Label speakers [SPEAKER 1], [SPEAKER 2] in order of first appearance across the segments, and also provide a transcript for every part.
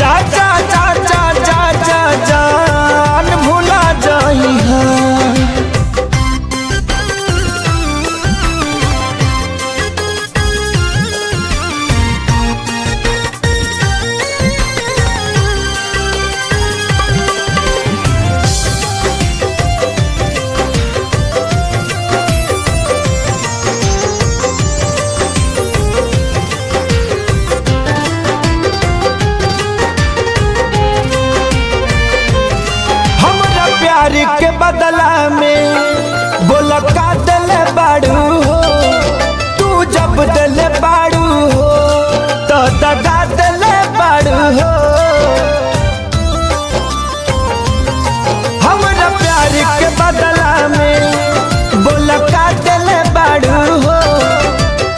[SPEAKER 1] जा जा जा जा जा जा जान भुला जाई हाँ। प्यार के बदला में बोला का दिल बाड़ू हो, तू जब दिल बाड़ू हो तो दगा दिल बाड़ू हो। हमारा प्यार के बदला में बोला का दिल बाड़ू हो,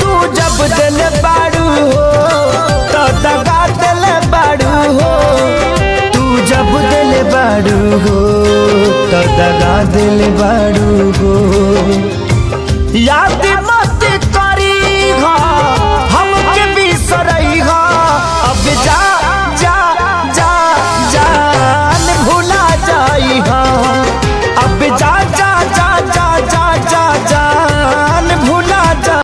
[SPEAKER 1] तू जब दिल बाड़ू हो तो दगा दिल बाड़ू हो। तू जब दिल बाड़ू हो तो दगा दिल बाड़ू हो। याद